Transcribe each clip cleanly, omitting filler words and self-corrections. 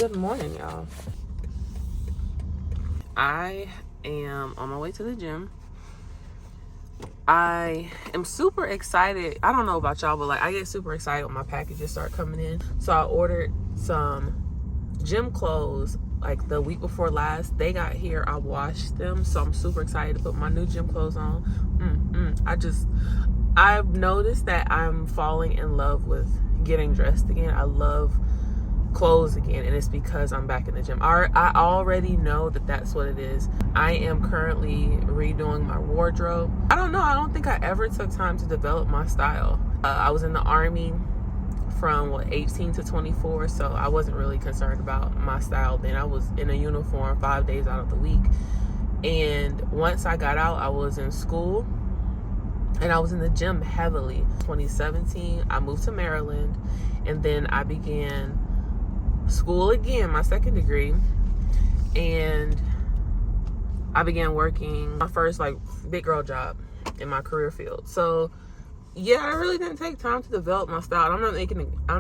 Good morning, y'all. I am on my way to the gym. I am super excited. I don't know about y'all, but I get super excited when my packages start coming in. So I ordered some gym clothes like the week before last. They got here, I washed them, so I'm super excited to put my new gym clothes on. I've noticed that I'm falling in love with getting dressed again. I love clothes again, and it's because I'm back in the gym. I already know that that's what it is. I am currently redoing my wardrobe. I don't think I ever took time to develop my style. I was in the Army from 18 to 24, so I wasn't really concerned about my style then. I was in a uniform 5 days out of the week, and once I got out, I was in school and I was in the gym heavily. 2017 I moved to Maryland, and then I began school again, my second degree, and I began working my first big girl job in my career field. So yeah, I really didn't take time to develop my style. I'm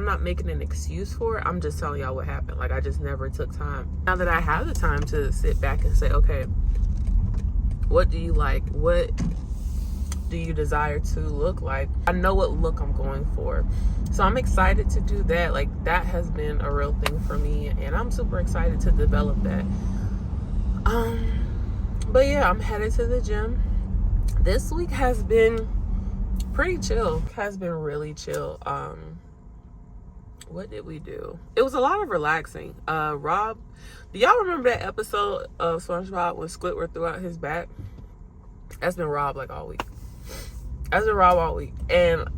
not making an excuse for it. I'm just telling y'all what happened. I just never took time. Now that I have the time to sit back and say, okay, what do you like? What do you desire to look like? I know what look I'm going for. So I'm excited to do that. That has been a real thing for me, and I'm super excited to develop that. But yeah, I'm headed to the gym. This week has been pretty chill. It has been really chill. What did we do? It was a lot of relaxing. Rob, do y'all remember that episode of SpongeBob when Squidward threw out his back? That's been Rob all week. That's been Rob all week. And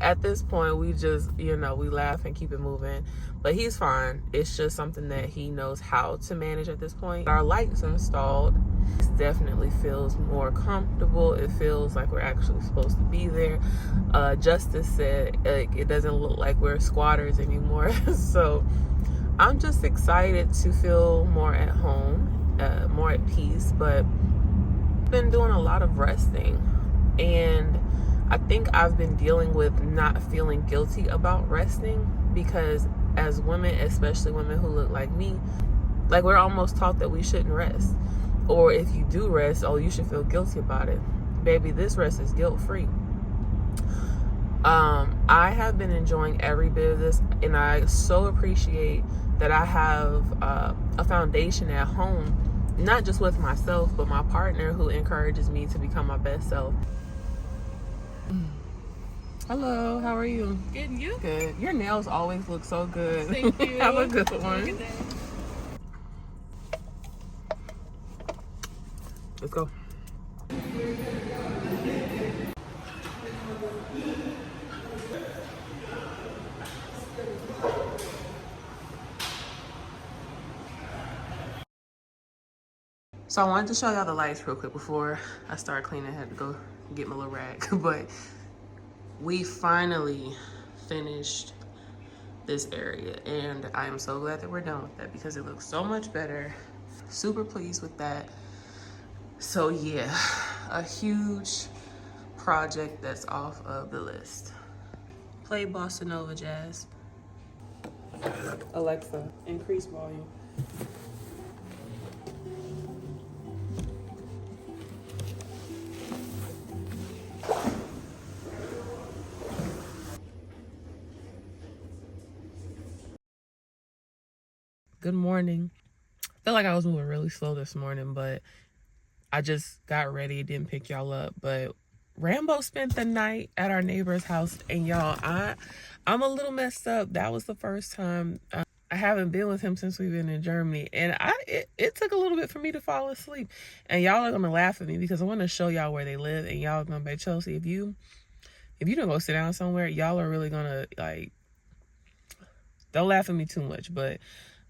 at this point, we just, we laugh and keep it moving. But he's fine. It's just something that he knows how to manage at this point. Our lights installed. It definitely feels more comfortable. It feels like we're actually supposed to be there. Justice said it doesn't look like we're squatters anymore. So I'm just excited to feel more at home, more at peace. But I've been doing a lot of resting, and I think I've been dealing with not feeling guilty about resting, because as women, especially women who look like me, we're almost taught that we shouldn't rest. Or if you do rest, oh, you should feel guilty about it. Baby, this rest is guilt-free. I have been enjoying every bit of this, and I so appreciate that I have a foundation at home, not just with myself, but my partner, who encourages me to become my best self. Hello, how are you? Good, and you? Good. Your nails always look so good. Thank you. Have a good one. Let's go. So I wanted to show y'all the lights real quick before I start cleaning. I had to go get my little rag. But we finally finished this area, and I am so glad that we're done with that because it looks so much better. Super pleased with that. So yeah, a huge project that's off of the list. Play Bossa Nova Jazz. Alexa, increase volume. Good morning. I feel like I was moving really slow this morning, but I just got ready, didn't pick y'all up. But Rambo spent the night at our neighbor's house, and y'all, I'm a little messed up. That was the first time. I haven't been with him since we've been in Germany, and it took a little bit for me to fall asleep. And y'all are gonna laugh at me because I want to show y'all where they live, and y'all are gonna be, Chelsea, if you don't go sit down somewhere, y'all are really gonna don't laugh at me too much. But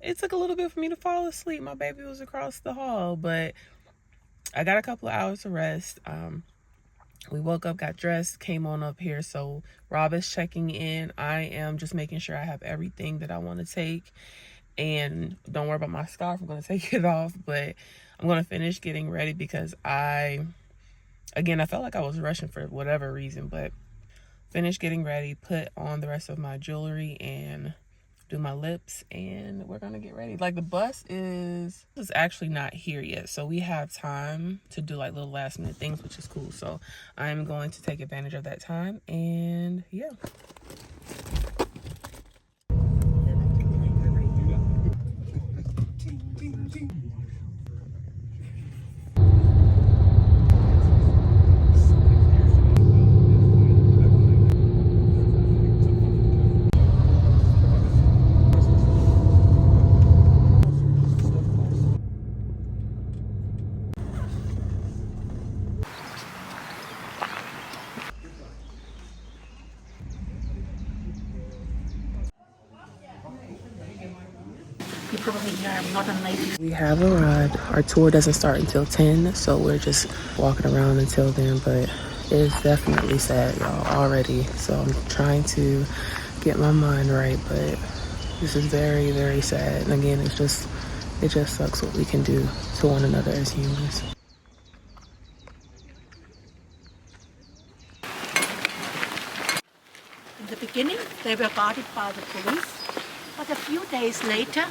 it took a little bit for me to fall asleep. My baby was across the hall, but I got a couple of hours to rest. We woke up, got dressed, came on up here. So Rob is checking in. I am just making sure I have everything that I want to take. And don't worry about my scarf. I'm going to take it off. But I'm going to finish getting ready because I felt like I was rushing for whatever reason. But finish getting ready, put on the rest of my jewelry, and do my lips, and we're gonna get ready. Like the bus is actually not here yet, so we have time to do like little last minute things, which is cool. So I'm going to take advantage of that time, and yeah. You probably hear I'm not a native. We have arrived. Our tour doesn't start until 10, so we're just walking around until then, but it's definitely sad, y'all, already. So I'm trying to get my mind right, but this is very, very sad. And again, it just sucks what we can do to one another as humans. In the beginning, they were guarded by the police, but a few days later,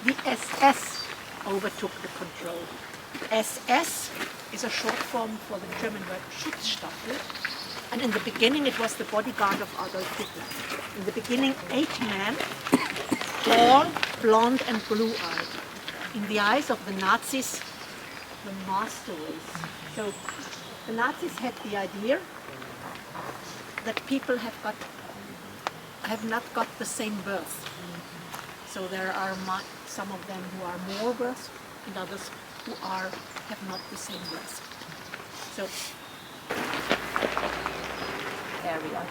the SS overtook the control. SS is a short form for the German word Schutzstaffel, and in the beginning it was the bodyguard of Adolf Hitler. In the beginning, 8 men, all blonde and blue-eyed. In the eyes of the Nazis, the master race. So the Nazis had the idea that people have not got the same birth. So there are some of them who are more births and others who have not the same birth. So area.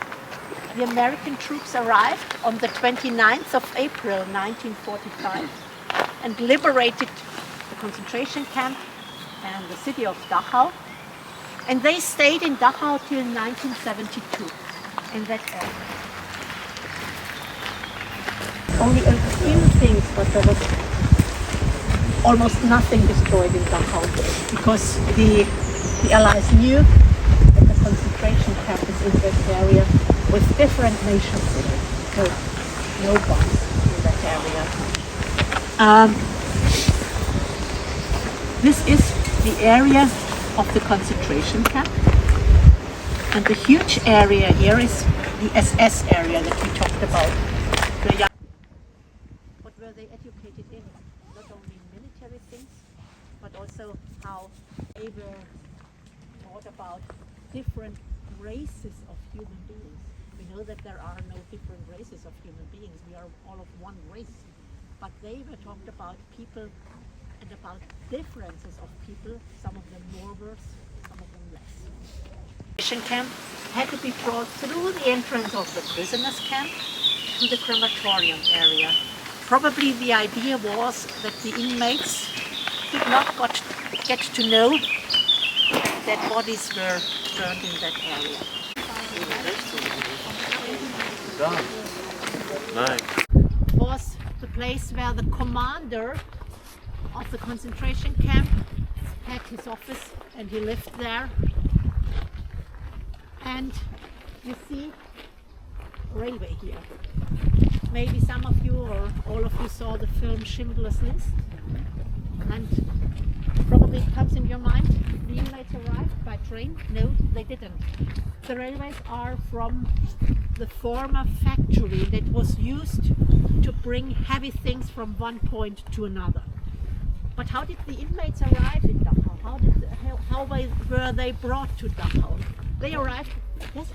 The American troops arrived on the 29th of April 1945 and liberated the concentration camp and the city of Dachau. And they stayed in Dachau till 1972 in that area. Only a few things, but there was almost nothing destroyed in Dachau because the Allies knew that the concentration camp is in that area with different nations in it, so no bombs in that area. This is the area of the concentration camp, and the huge area here is the SS area that we talked about. What were they educated in? Not only military things, but also how they were taught about different races of human beings. We know that there are no different races of human beings. We are all of one race. But they were talked about people and about differences of people, some of them more worse, some of them less. The concentration camp had to be brought through the entrance of the prisoners' camp to the crematorium area. Probably the idea was that the inmates did not get to know that bodies were burned in that area. It was the place where the commander of the concentration camp had his office and he lived there. And you see railway here. Maybe some of you or all of you saw the film Schindler's List, and probably it comes in your mind, the inmates arrived by train? No, they didn't. The railways are from the former factory that was used to bring heavy things from one point to another. But how did the inmates arrive in Dachau? How were they brought to Dachau? They arrived, yes,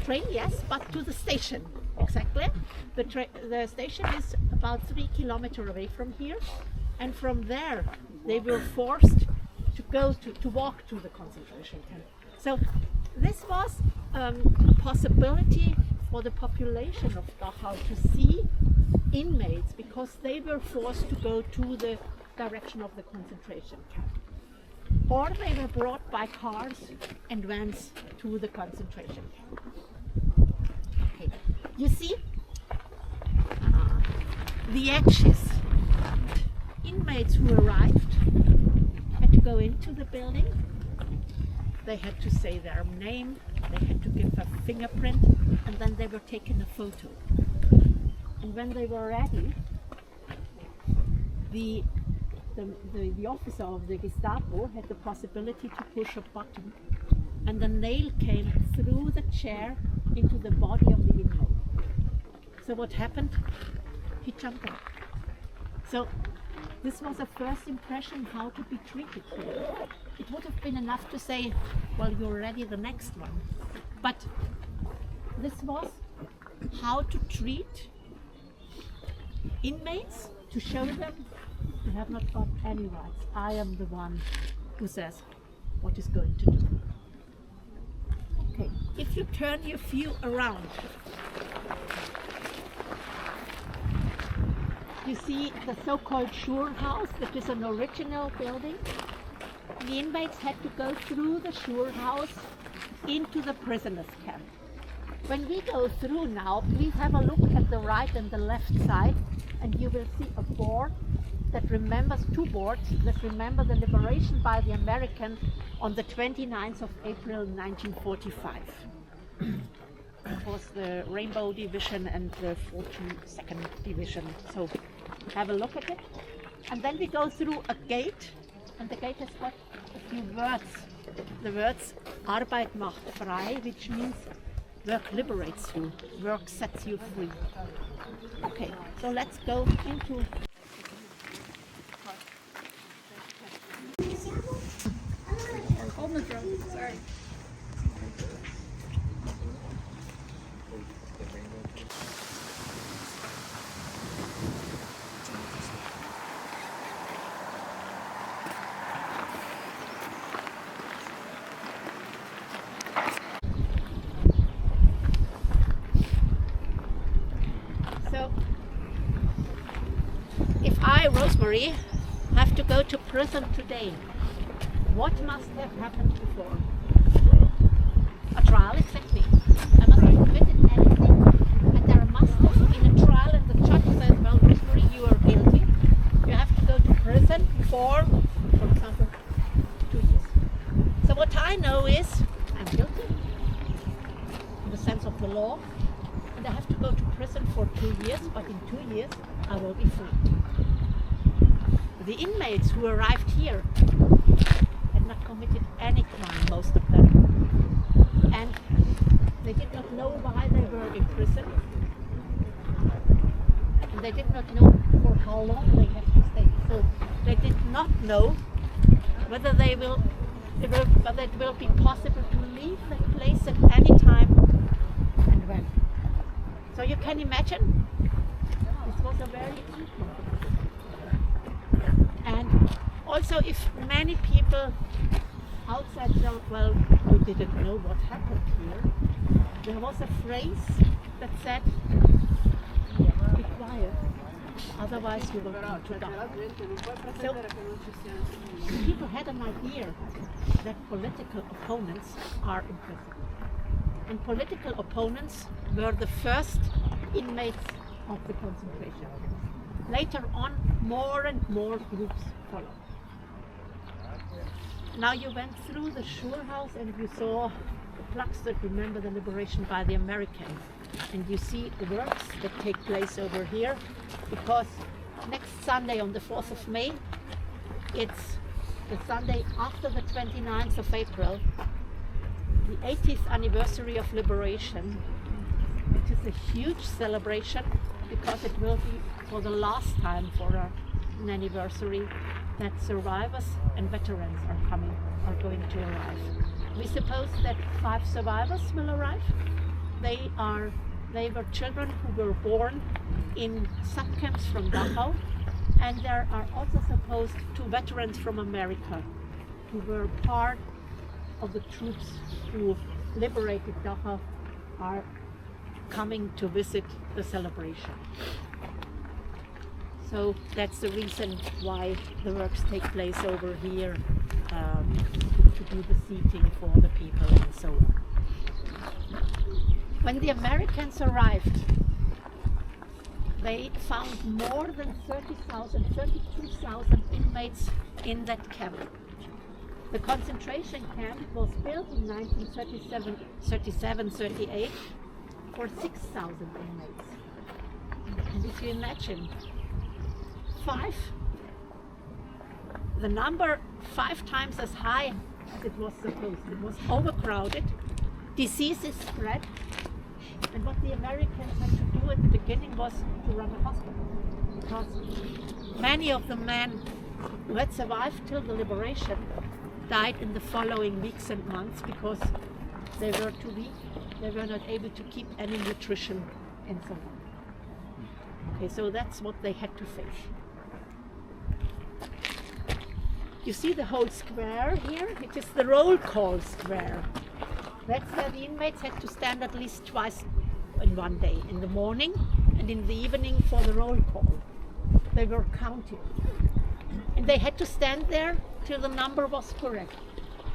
train, yes, but to the station. Exactly. The station is about 3 kilometers away from here, and from there they were forced to walk to the concentration camp. So this was a possibility for the population of Dachau to see inmates because they were forced to go to the direction of the concentration camp. Or they were brought by cars and vans to the concentration camp. Okay. You see, the edges. Inmates who arrived had to go into the building. They had to say their name, they had to give a fingerprint, and then they were taken a photo. And when they were ready, the officer of the Gestapo had the possibility to push a button, and the nail came through the chair into the body of the inmate. So what happened? He jumped out. So this was a first impression how to be treated here. It would have been enough to say, well, you're ready, the next one. But this was how to treat inmates, to show them you have not got any rights. I am the one who says what is going to do. Okay, if you turn your view around, you see the so-called Schur house, which is an original building. The inmates had to go through the Schur house into the prisoners' camp. When we go through now, please have a look at the right and the left side, and you will see a board that remembers, two boards that remember the liberation by the Americans on the 29th of April 1945. It was the Rainbow Division and the 42nd Division. So have a look at it. And then we go through a gate, and the gate has got a few words. The words Arbeit macht frei, which means work liberates you, work sets you free. Okay, so let's go into... Hold the drum, sorry. So, if I, Rosemary, have to go to prison today, what must have happened before? A trial, exactly. I must have committed anything, and there must have been a trial, and the judge said, well, Rosemary, you are guilty. You have to go to prison for example, 2 years. So what I know is, I'm guilty, in the sense of the law, and I have to go to prison for 2 years, but in 2 years, I will be free. The inmates who arrived here had not committed any crime, most of them. And they did not know why they were in prison. And they did not know for how long they have to stay. So they did not know whether it will be possible to leave that place at any time and when. So you can imagine, this was a very and also if many people outside don't, well, we didn't know what happened here, there was a phrase that said, be quiet, otherwise you will come to die. So people had an idea that political opponents are in prison. And political opponents were the first inmates of the concentration. Later on, more and more groups followed. Now you went through the Schur house and you saw the plaques that remember the liberation by the Americans. And you see the works that take place over here, because next Sunday on the 4th of May, it's the Sunday after the 29th of April, the 80th anniversary of liberation. It is a huge celebration because it will be for the last time for an anniversary that survivors and veterans are going to arrive. We suppose that 5 survivors will arrive. They were children who were born in subcamps from Dachau, and there are also supposed 2 veterans from America who were part of the troops who liberated Dachau are coming to visit the celebration. So that's the reason why the works take place over here, to do the seating for the people and so on. When the Americans arrived, they found more than 32,000 inmates in that camp. The concentration camp was built in 1937-38 for 6,000 inmates. And if you imagine, the number 5 times as high as it was supposed. It was overcrowded, diseases spread, and what the Americans had to do at the beginning was to run a hospital. Because many of the men who had survived till the liberation died in the following weeks and months because they were too weak, they were not able to keep any nutrition and so on. Okay, so that's what they had to face. You see the whole square here? It is the roll call square. That's where the inmates had to stand at least twice in one day, in the morning and in the evening for the roll call. They were counted. And they had to stand there till the number was correct.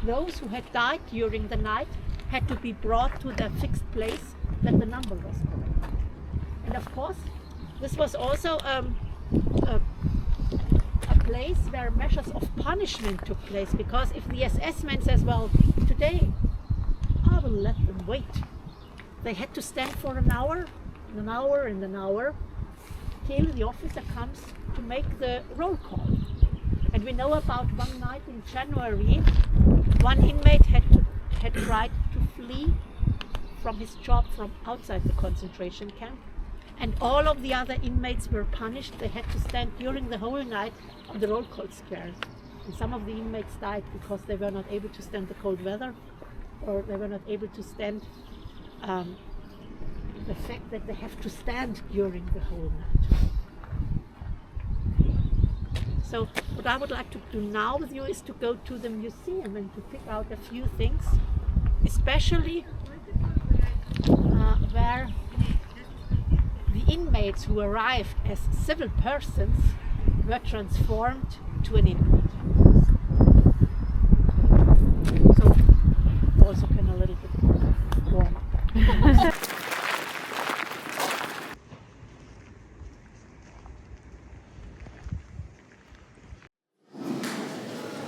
Those who had died during the night had to be brought to the fixed place that the number was correct. And of course, this was also a place where measures of punishment took place, because if the SS man says, well, today I will let them wait, they had to stand for an hour till the officer comes to make the roll call. And we know about one night in January, one inmate had tried to flee from his job from outside the concentration camp, and all of the other inmates were punished. They had to stand during the whole night on the roll call square. And some of the inmates died because they were not able to stand the cold weather, or they were not able to stand the fact that they have to stand during the whole night. So what I would like to do now with you is to go to the museum and to pick out a few things, especially where the inmates who arrived as civil persons were transformed to an inmate. So also can a little bit warm up.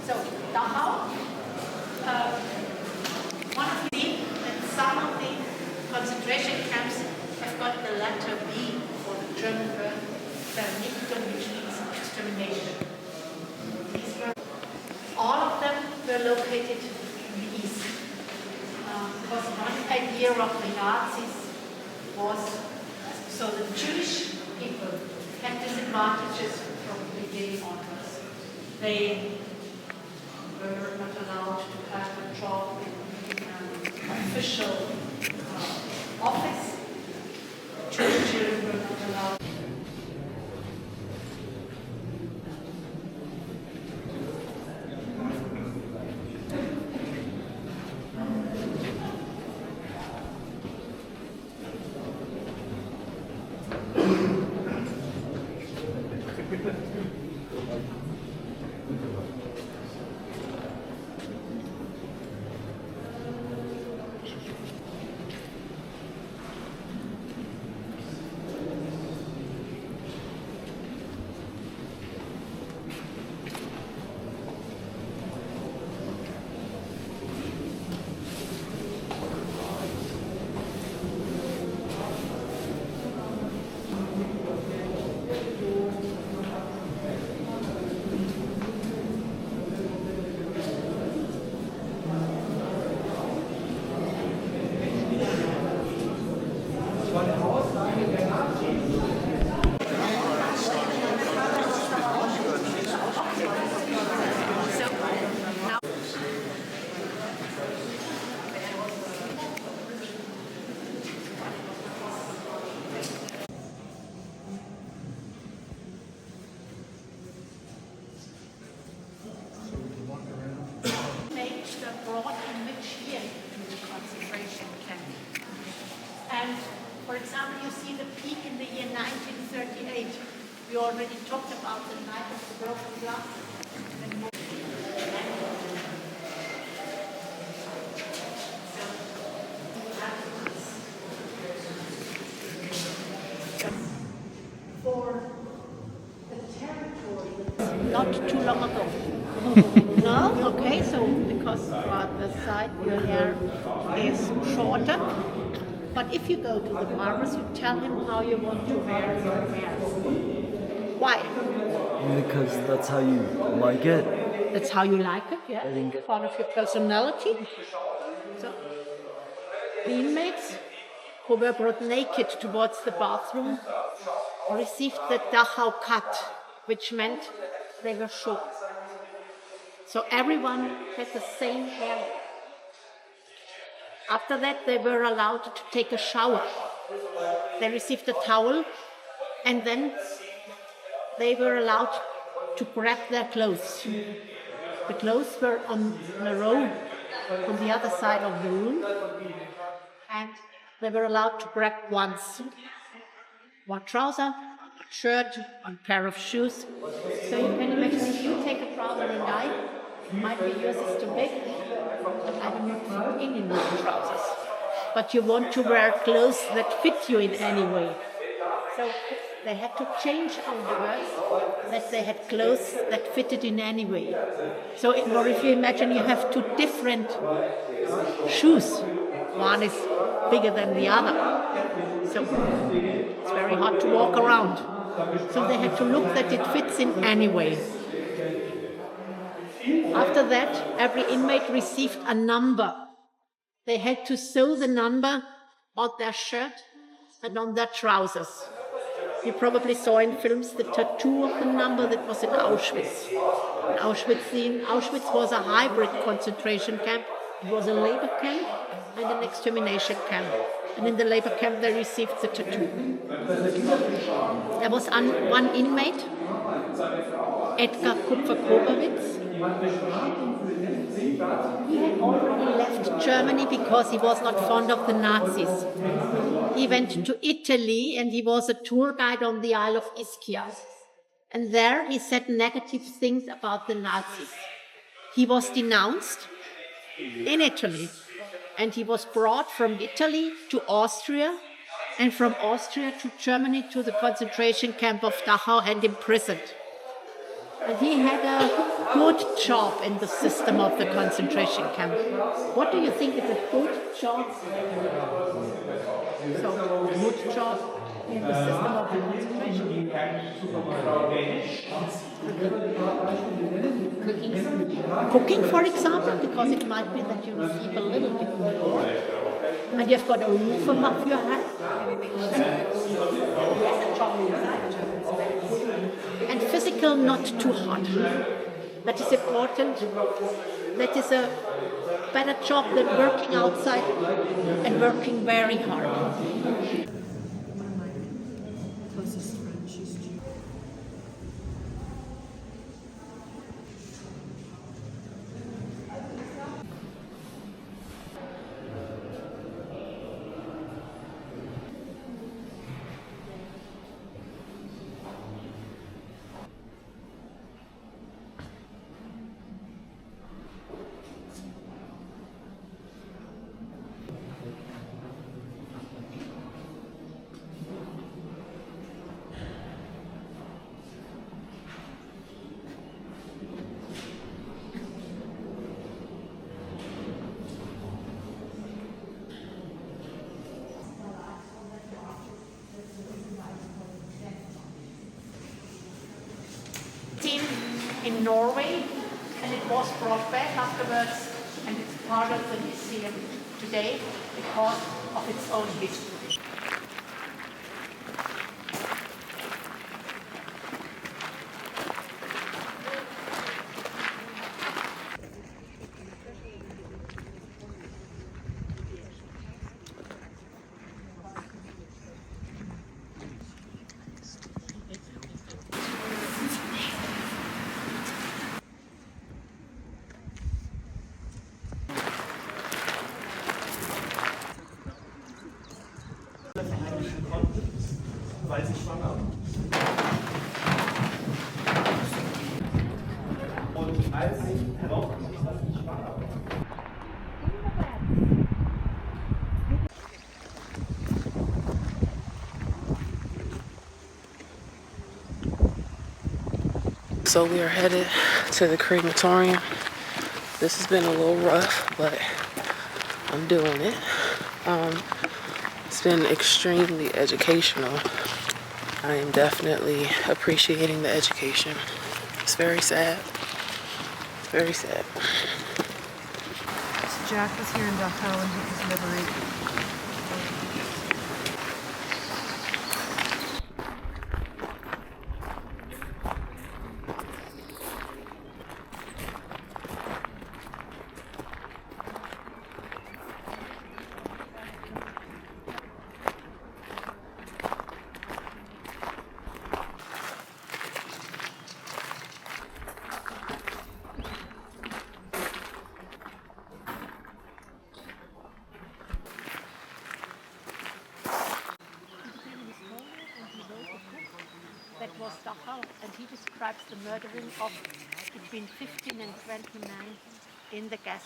So Dachau, one of the, and some of the concentration camps have got the letter B for the German word Vernichtung, which means extermination. All of them were located in the east. Because one idea of the Nazis was, so the Jewish people had disadvantages from the beginning onwards. They were not allowed to have a job in an official office. Jewish children were not allowed. And for example, you see the peak in the year 1938. We already talked about the night of the broken glass. For the territory, not too long ago. No? Okay, so because the side your hair is shorter, But if you go to the barbers, you tell him how you want to wear your hair. Why? Because that's how you like it. That's how you like it, yeah? I think it- Part of your personality. So, the inmates who were brought naked towards the bathroom received the Dachau cut, which meant they were short. So everyone had the same hair. After that, they were allowed to take a shower. They received a towel, and then they were allowed to grab their clothes. The clothes were on the row on the other side of the room, and they were allowed to grab once. One trouser, a shirt, one pair of shoes. So you can imagine if you take a trouser and might be yours is too big, but I do not fit in your trousers. But you want to wear clothes that fit you in any way. So they had to change on the words that they had clothes that fitted in any way. So or if you imagine you have two different shoes, one is bigger than the other. So it's very hard to walk around. So they had to look that it fits in any way. After that, every inmate received a number. They had to sew the number on their shirt and on their trousers. You probably saw in films the tattoo of the number that was in Auschwitz. Auschwitz was a hybrid concentration camp. It was a labor camp and an extermination camp. And in the labor camp they received the tattoo. There was one inmate, Edgar Kupfer-Kobowitz. He had already left Germany because he was not fond of the Nazis. He went to Italy and he was a tour guide on the Isle of Ischia. And there he said negative things about the Nazis. He was denounced in Italy, and he was brought from Italy to Austria, and from Austria to Germany to the concentration camp of Dachau and imprisoned. And he had a good job in the system of the concentration camp. What do you think is a good job? So, a good job in the system of the concentration camp. Cooking, for example, because it might be that you receive a little bit more. And you've got a roof above your head. And physical, not too hot. That is important. That is a better job than working outside and working very hard. In Norway, and it was brought back afterwards, and it's part of the museum today because of its own history. Weil sie schwanger war. Und als sie herausgefunden ist, dass sie schwanger war. So we are headed to the crematorium. This has been a little rough, but I'm doing it. It's been extremely educational. I am definitely appreciating the education. It's very sad. It's very sad. So Jack was here in Dachau and he was liberated. That was Dachau, and he describes the murdering of between 15 and 29 in the gas.